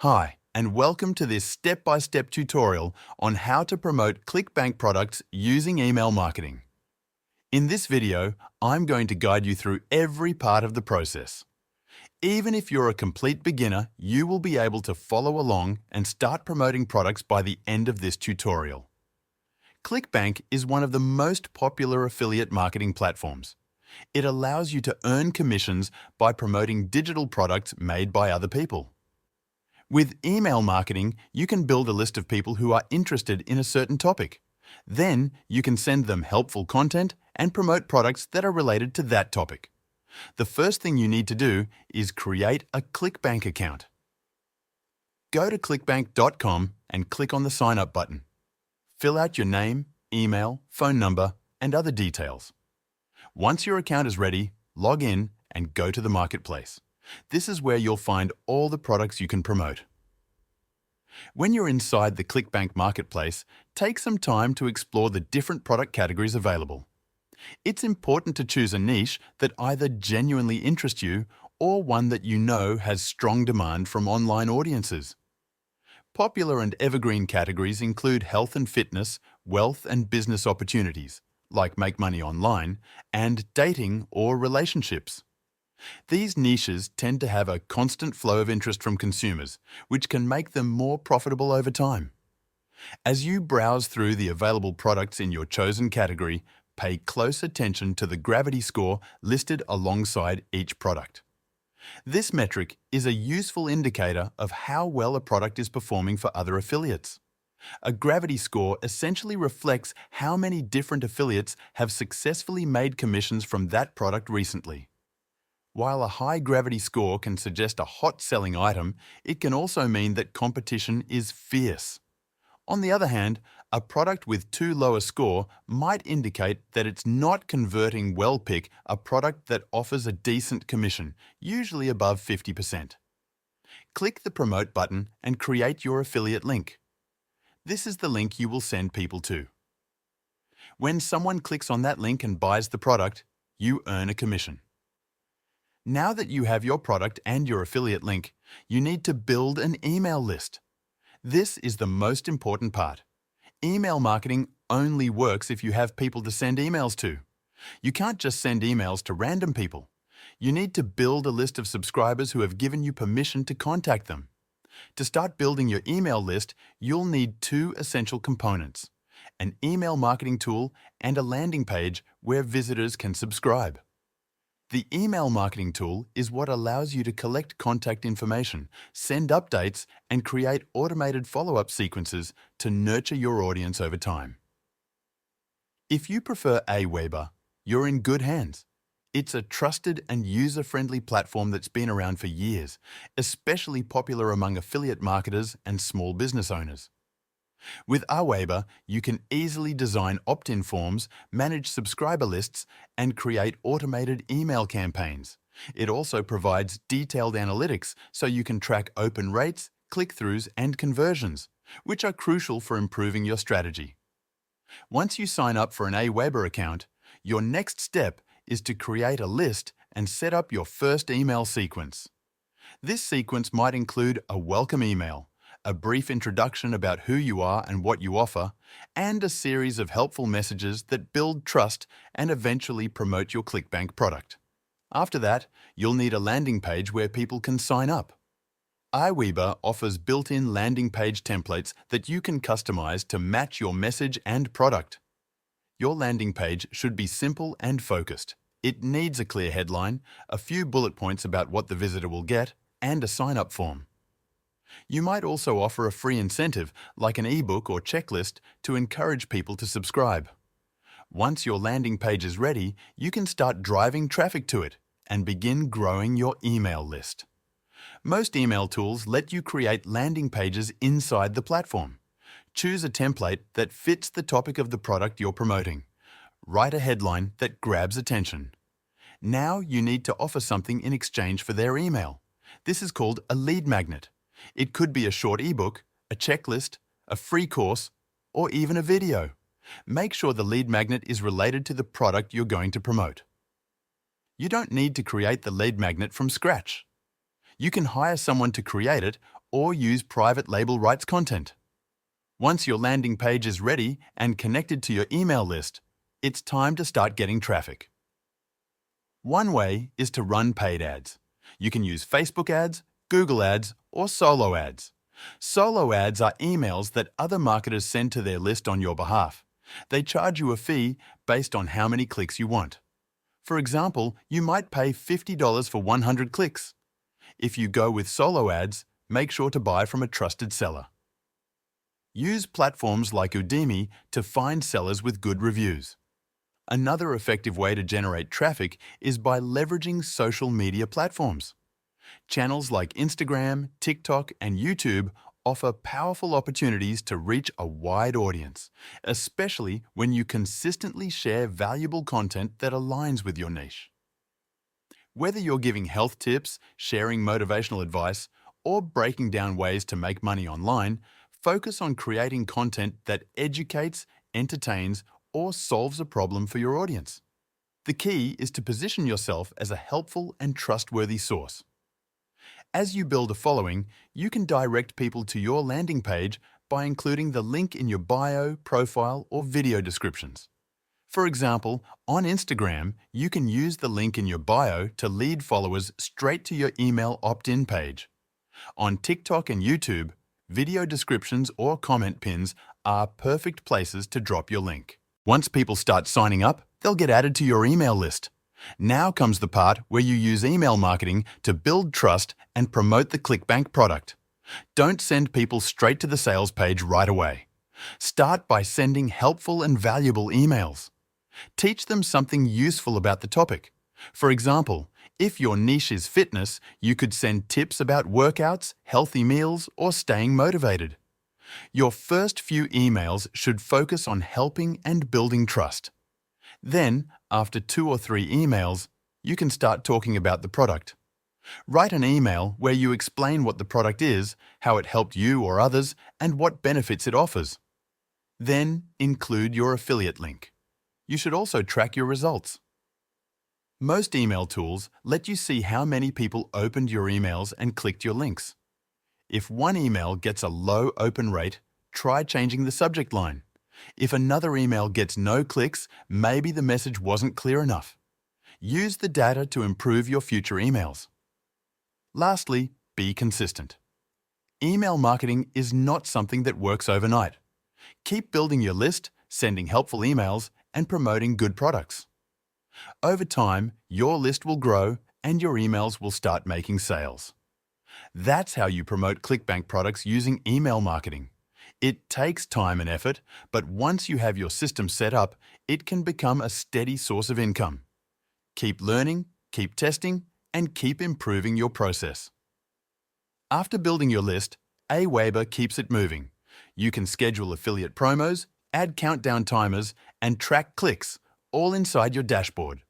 Hi, and welcome to this step-by-step tutorial on how to promote ClickBank products using email marketing. In this video, I'm going to guide you through every part of the process. Even if you're a complete beginner, you will be able to follow along and start promoting products by the end of this tutorial. ClickBank is one of the most popular affiliate marketing platforms. It allows you to earn commissions by promoting digital products made by other people. With email marketing, you can build a list of people who are interested in a certain topic. Then you can send them helpful content and promote products that are related to that topic. The first thing you need to do is create a ClickBank account. Go to clickbank.com and click on the Sign Up button. Fill out your name, email, phone number, and other details. Once your account is ready, log in and go to the marketplace. This is where you'll find all the products you can promote. When you're inside the ClickBank marketplace, take some time to explore the different product categories available. It's important to choose a niche that either genuinely interests you or one that you know has strong demand from online audiences. Popular and evergreen categories include health and fitness, wealth and business opportunities, like make money online, and dating or relationships. These niches tend to have a constant flow of interest from consumers, which can make them more profitable over time. As you browse through the available products in your chosen category, pay close attention to the gravity score listed alongside each product. This metric is a useful indicator of how well a product is performing for other affiliates. A gravity score essentially reflects how many different affiliates have successfully made commissions from that product recently. While a high gravity score can suggest a hot-selling item, it can also mean that competition is fierce. On the other hand, a product with too low a score might indicate that it's not converting well. Pick a product that offers a decent commission, usually above 50%. Click the Promote button and create your affiliate link. This is the link you will send people to. When someone clicks on that link and buys the product, you earn a commission. Now that you have your product and your affiliate link, you need to build an email list. This is the most important part. Email marketing only works if you have people to send emails to. You can't just send emails to random people. You need to build a list of subscribers who have given you permission to contact them. To start building your email list, you'll need two essential components: an email marketing tool and a landing page where visitors can subscribe. The email marketing tool is what allows you to collect contact information, send updates, and create automated follow-up sequences to nurture your audience over time. If you prefer Aweber, you're in good hands. It's a trusted and user-friendly platform that's been around for years, especially popular among affiliate marketers and small business owners. With Aweber, you can easily design opt-in forms, manage subscriber lists, and create automated email campaigns. It also provides detailed analytics so you can track open rates, click-throughs, and conversions, which are crucial for improving your strategy. Once you sign up for an Aweber account, your next step is to create a list and set up your first email sequence. This sequence might include a welcome email, a brief introduction about who you are and what you offer, and a series of helpful messages that build trust and eventually promote your ClickBank product. After that, you'll need a landing page where people can sign up. Aweber offers built-in landing page templates that you can customize to match your message and product. Your landing page should be simple and focused. It needs a clear headline, a few bullet points about what the visitor will get, and a sign-up form. You might also offer a free incentive, like an ebook or checklist, to encourage people to subscribe. Once your landing page is ready, you can start driving traffic to it and begin growing your email list. Most email tools let you create landing pages inside the platform. Choose a template that fits the topic of the product you're promoting. Write a headline that grabs attention. Now you need to offer something in exchange for their email. This is called a lead magnet. It could be a short ebook, a checklist, a free course, or even a video. Make sure the lead magnet is related to the product you're going to promote. You don't need to create the lead magnet from scratch. You can hire someone to create it or use private label rights content. Once your landing page is ready and connected to your email list, it's time to start getting traffic. One way is to run paid ads. You can use Facebook ads, Google ads, or solo ads. Solo ads are emails that other marketers send to their list on your behalf. They charge you a fee based on how many clicks you want. For example, you might pay $50 for 100 clicks. If you go with solo ads, make sure to buy from a trusted seller. Use platforms like Udemy to find sellers with good reviews. Another effective way to generate traffic is by leveraging social media platforms. Channels like Instagram, TikTok, and YouTube offer powerful opportunities to reach a wide audience, especially when you consistently share valuable content that aligns with your niche. Whether you're giving health tips, sharing motivational advice, or breaking down ways to make money online, focus on creating content that educates, entertains, or solves a problem for your audience. The key is to position yourself as a helpful and trustworthy source. As you build a following, you can direct people to your landing page by including the link in your bio, profile, or video descriptions. For example, on Instagram, you can use the link in your bio to lead followers straight to your email opt-in page. On TikTok and YouTube, video descriptions or comment pins are perfect places to drop your link. Once people start signing up, they'll get added to your email list. Now comes the part where you use email marketing to build trust and promote the ClickBank product. Don't send people straight to the sales page right away. Start by sending helpful and valuable emails. Teach them something useful about the topic. For example, if your niche is fitness, you could send tips about workouts, healthy meals, or staying motivated. Your first few emails should focus on helping and building trust. Then, after 2 or 3 emails, you can start talking about the product. Write an email where you explain what the product is, how it helped you or others, and what benefits it offers. Then, include your affiliate link. You should also track your results. Most email tools let you see how many people opened your emails and clicked your links. If one email gets a low open rate, try changing the subject line. If another email gets no clicks, maybe the message wasn't clear enough. Use the data to improve your future emails. Lastly, be consistent. Email marketing is not something that works overnight. Keep building your list, sending helpful emails, and promoting good products. Over time, your list will grow and your emails will start making sales. That's how you promote ClickBank products using email marketing. It takes time and effort, but once you have your system set up, it can become a steady source of income. Keep learning, keep testing, and keep improving your process. After building your list, Aweber keeps it moving. You can schedule affiliate promos, add countdown timers, and track clicks, all inside your dashboard.